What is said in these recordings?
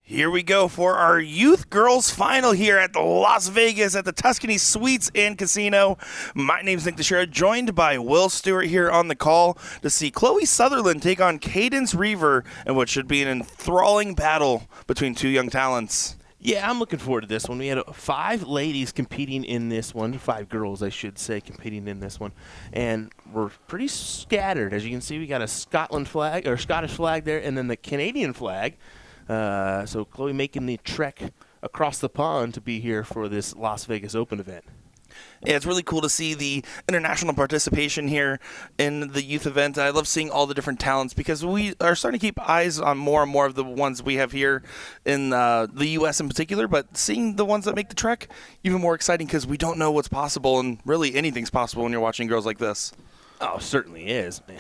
Here we go for our youth girls final here at the Las Vegas at the Tuscany Suites and Casino. My name's Nick Teixeira, joined by Will Stewart here on the call to see Chloe Sutherland take on Caidynce Rever in what should be an enthralling battle between two young talents. Yeah, I'm looking forward to this one. We had 5 ladies competing in this one, 5 girls, I should say, competing in this one, and we're pretty scattered. As you can see, we got a Scotland flag or Scottish flag there, and then the Canadian flag. So Chloe making the trek across the pond to be here for this Las Vegas Open event. Yeah, it's really cool to see the international participation here in the youth event. I love seeing all the different talents because we are starting to keep eyes on more and more of the ones we have here in the U.S. in particular, but seeing the ones that make the trek, even more exciting because we don't know what's possible, and really anything's possible when you're watching girls like this. Oh, it certainly is, man.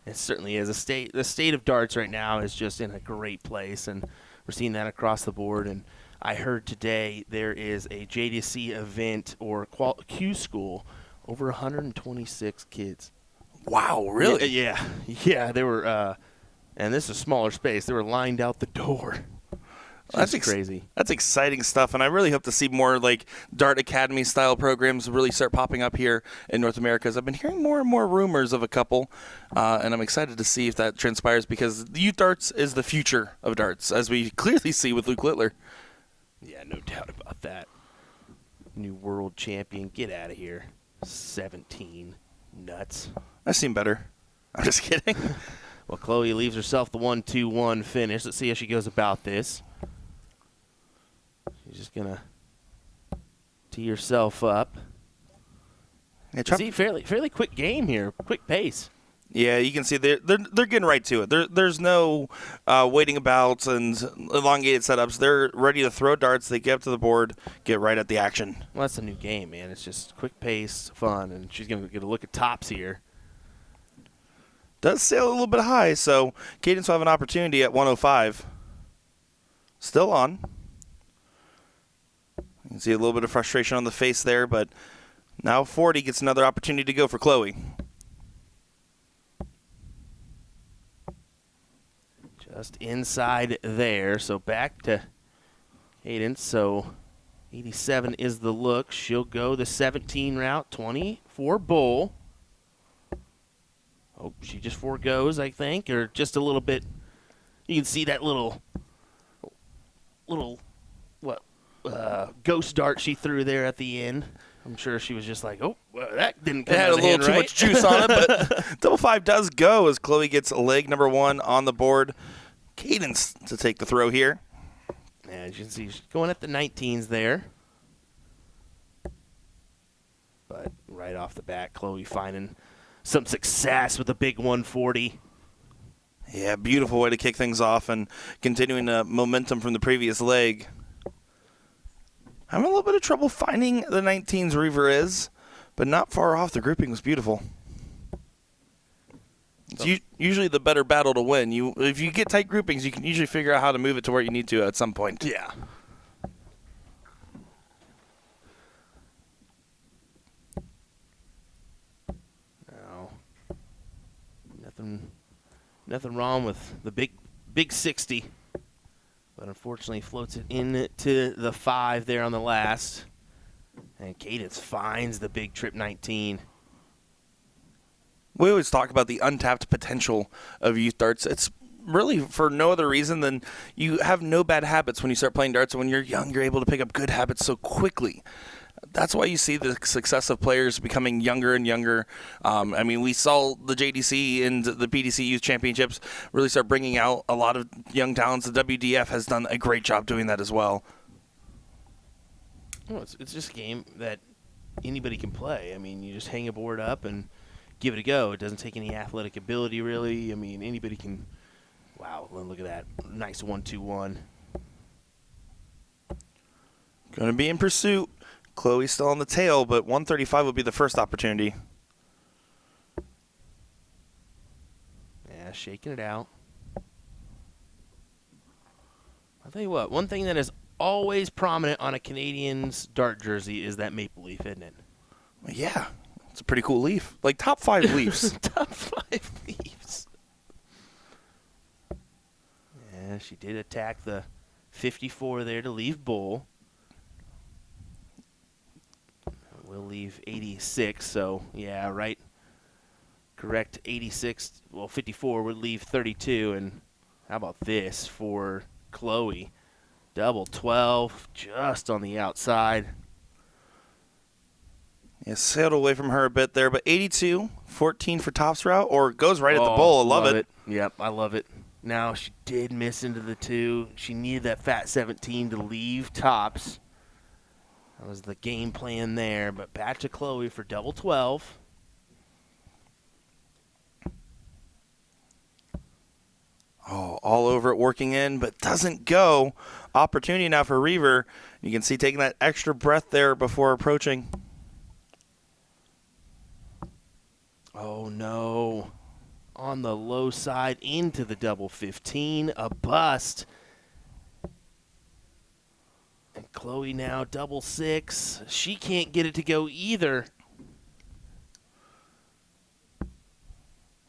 It certainly is. The state of darts right now is just in a great place, and we're seeing that across the board. And I heard today there is a JDC event or Q school, over 126 kids. Wow, really? Yeah. They were, and this is a smaller space. They were lined out the door. That's crazy. That's exciting stuff, and I really hope to see more like Dart Academy style programs really start popping up here in North America. As I've been hearing more and more rumors of a couple, and I'm excited to see if that transpires because youth darts is the future of darts, as we clearly see with Luke Littler. Yeah, no doubt about that. New world champion, get out of here. 17 nuts. I've seen better. I'm just kidding. Well, Chloe leaves herself the 1-2-1 finish. Let's see how she goes about this. She's just gonna tee herself up. Yeah, see, fairly quick game here, quick pace. Yeah, you can see they're getting right to it. There's no waiting about and elongated setups. They're ready to throw darts. They get up to the board, get right at the action. Well, that's a new game, man. It's just quick pace, fun, and she's gonna get a look at tops here. Does sail a little bit high, so Caidynce will have an opportunity at 105. Still on. You can see a little bit of frustration on the face there, but now 40 gets another opportunity to go for Chloe. Just inside there, so back to Caidynce. So 87 is the look. She'll go the 17 route, 24 bull. Oh, she just foregoes, I think, or just a little bit. You can see that little ghost dart she threw there at the end. I'm sure she was just like, oh, well, that didn't come out of the hand, It had a little too much juice on it, but double 5 does go as Chloe gets leg number 1 on the board. Caidynce to take the throw here. And as you can see, she's going at the 19s there. But right off the bat, Chloe finding some success with a big 140. Yeah, beautiful way to kick things off and continuing the momentum from the previous leg. Having a little bit of trouble finding the 19s Rever is, but not far off. The grouping was beautiful. It's usually the better battle to win. If you get tight groupings, you can usually figure out how to move it to where you need to at some point. Yeah. No. Nothing wrong with the big 60. But unfortunately floats it into the 5 there on the last. And Caidynce finds the big trip 19. We always talk about the untapped potential of youth darts. It's really for no other reason than you have no bad habits when you start playing darts. And when you're young, you're able to pick up good habits so quickly. That's why you see the success of players becoming younger and younger. I mean, we saw the JDC and the PDC Youth Championships really start bringing out a lot of young talents. The WDF has done a great job doing that as well. Well, it's just a game that anybody can play. I mean, you just hang a board up and give it a go. It doesn't take any athletic ability, really. I mean, anybody can. Wow, look at that. Nice 1-2-1. Going to be in pursuit. Chloe's still on the tail, but 135 will be the first opportunity. Yeah, shaking it out. I'll tell you what, one thing that is always prominent on a Canadian's dart jersey is that maple leaf, isn't it? Well, yeah, it's a pretty cool leaf. Like top 5 leaves. Top 5 leaves. Yeah, she did attack the 54 there to leave bull. We'll leave 86, so yeah, right. Correct, 86. Well, 54 would leave 32, and how about this for Chloe? Double 12, just on the outside. Yeah, sailed away from her a bit there, but 82, 14 for tops route, or goes right at the bull. I love it. Yep, I love it. Now, she did miss into the 2. She needed that fat 17 to leave tops. That was the game plan there, but back to Chloe for double 12. Oh, all over it, working in, but doesn't go. Opportunity now for Rever. You can see taking that extra breath there before approaching. Oh, no. On the low side into the double 15. A bust. And Chloe now double 6. She can't get it to go either.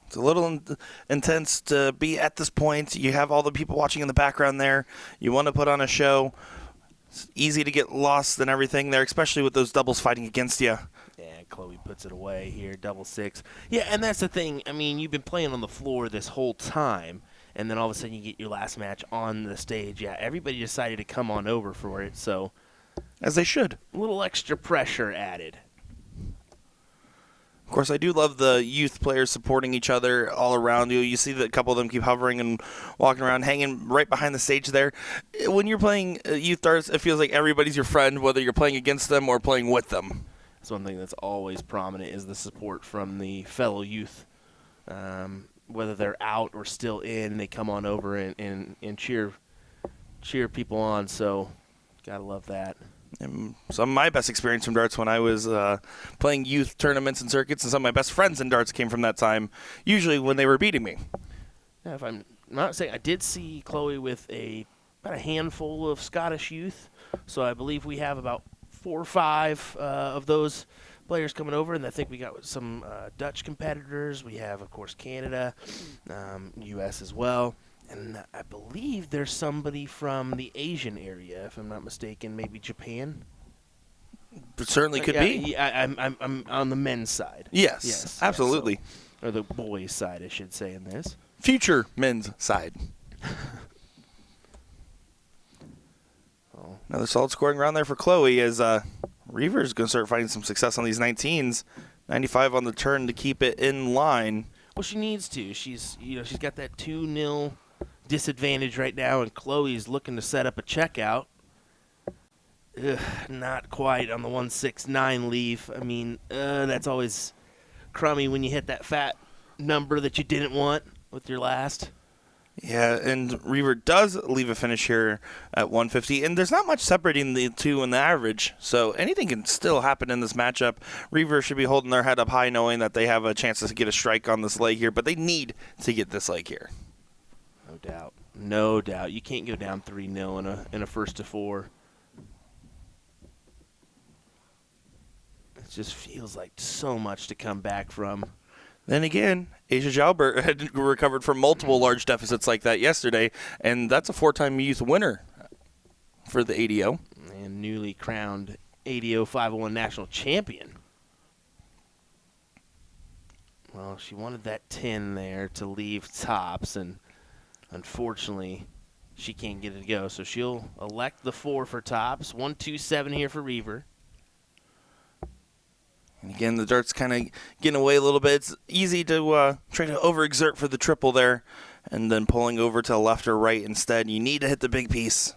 It's a little intense to be at this point. You have all the people watching in the background there. You want to put on a show. It's easy to get lost and everything there, especially with those doubles fighting against you. Yeah, Chloe puts it away here, double 6. Yeah, and that's the thing. I mean, you've been playing on the floor this whole time, and then all of a sudden you get your last match on the stage. Yeah, everybody decided to come on over for it, so. As they should. A little extra pressure added. Of course, I do love the youth players supporting each other all around you. You see that a couple of them keep hovering and walking around, hanging right behind the stage there. When you're playing youth darts, it feels like everybody's your friend, whether you're playing against them or playing with them. That's one thing that's always prominent is the support from the fellow youth. Whether they're out or still in, they come on over and cheer people on. So, gotta love that. And some of my best experience from darts when I was playing youth tournaments and circuits, and some of my best friends in darts came from that time, usually when they were beating me. Yeah, if I'm not saying, I did see Chloe with about a handful of Scottish youth, so I believe we have about 4 or 5 of those players coming over, and I think we got some Dutch competitors. We have, of course, Canada, U.S. as well. And I believe there's somebody from the Asian area, if I'm not mistaken, maybe Japan. It certainly could be. I'm on the men's side. Yes, absolutely. So, or the boys' side, I should say, in this. Future men's side. Another solid scoring round there for Chloe as Rever's going to start finding some success on these 19s. 95 on the turn to keep it in line. Well, she needs to. She's got that 2-0 disadvantage right now, and Chloe's looking to set up a checkout. Not quite on the 169 leave. I mean, that's always crummy when you hit that fat number that you didn't want with your last. Yeah, and Rever does leave a finish here at 150, and there's not much separating the two in the average, so anything can still happen in this matchup. Rever should be holding their head up high knowing that they have a chance to get a strike on this leg here, but they need to get this leg here. No doubt. No doubt. You can't go down 3-0 in a first to 4. It just feels like so much to come back from. Then again, Asia Jalbert had recovered from multiple large deficits like that yesterday, and that's a 4-time youth winner for the ADO. And newly crowned ADO 501 national champion. Well, she wanted that 10 there to leave tops, and unfortunately, she can't get it to go. So she'll elect the 4 for tops. 127 here for Rever. And again, the dart's kind of getting away a little bit. It's easy to try to overexert for the triple there, and then pulling over to left or right instead. You need to hit the big piece.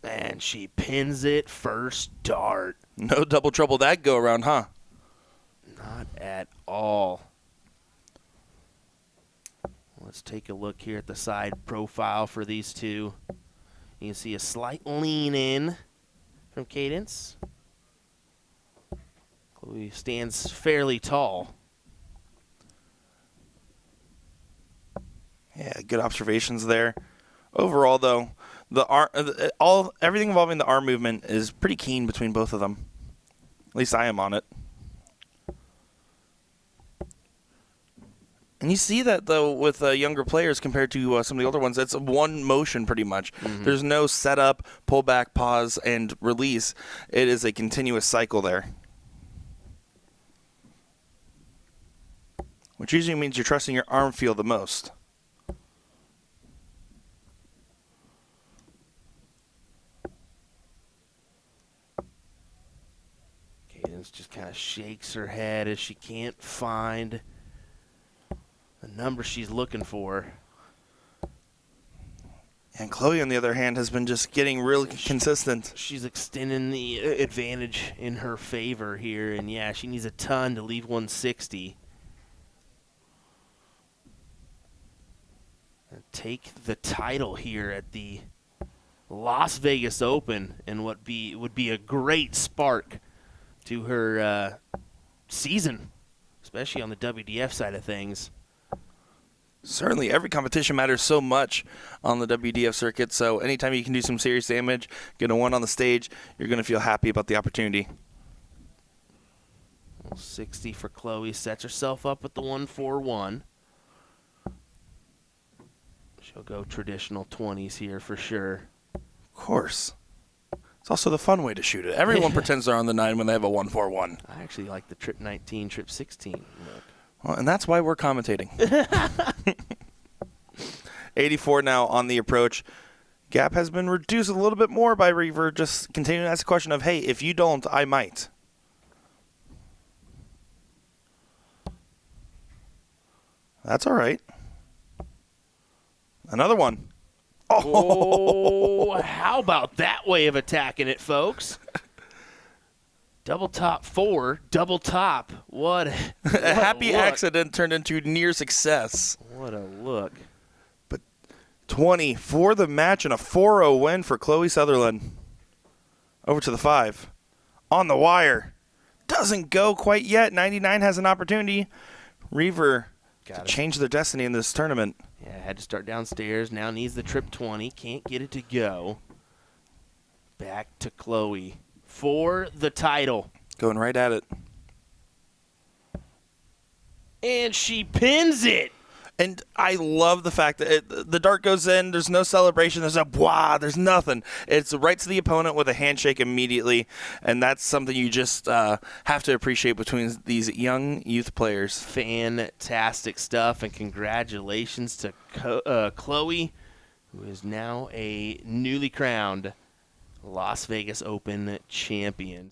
And she pins it first dart. No double trouble that go around, huh? Not at all. Let's take a look here at the side profile for these two. You can see a slight lean in from Caidynce. Chloe stands fairly tall. Yeah, good observations there. Overall, though, everything involving the arm movement is pretty keen between both of them. At least I am on it. And you see that, though, with younger players compared to some of the older ones. It's one motion pretty much. There's no setup, pull back, pause, and release. It is a continuous cycle there. Which usually means you're trusting your arm feel the most. Caidynce just kind of shakes her head as she can't find the number she's looking for. And Chloe, on the other hand, has been just getting really consistent. She's extending the advantage in her favor here, and yeah, she needs a ton to leave 160. And take the title here at the Las Vegas Open, and what would be a great spark to her season, especially on the WDF side of things. Certainly, every competition matters so much on the WDF circuit, so anytime you can do some serious damage, get a win on the stage, you're going to feel happy about the opportunity. 60 for Chloe, sets herself up with the 141. She'll go traditional 20s here for sure. Of course. It's also the fun way to shoot it. Everyone pretends they're on the 9 when they have a 141. I actually like the trip 19, trip 16 look. Well, and that's why we're commentating. 84 now on the approach. Gap has been reduced a little bit more by Rever, just continuing to ask the question of, hey, if you don't, I might. That's all right. Another one. Oh, how about that way of attacking it, folks? Double top 4, double top. What a happy look. Accident turned into near success. What a look. But 20 for the match and a 4-0 win for Chloe Sutherland. Over to the 5. On the wire. Doesn't go quite yet. 99 has an opportunity. Rever to change their destiny in this tournament. Yeah, had to start downstairs. Now needs the trip 20. Can't get it to go. Back to Chloe for the title. Going right at it. And she pins it. And I love the fact that the dart goes in. There's no celebration. There's no blah. There's nothing. It's right to the opponent with a handshake immediately. And that's something you just have to appreciate between these young youth players. Fantastic stuff. And congratulations to Chloe, who is now a newly crowned Las Vegas Open champion.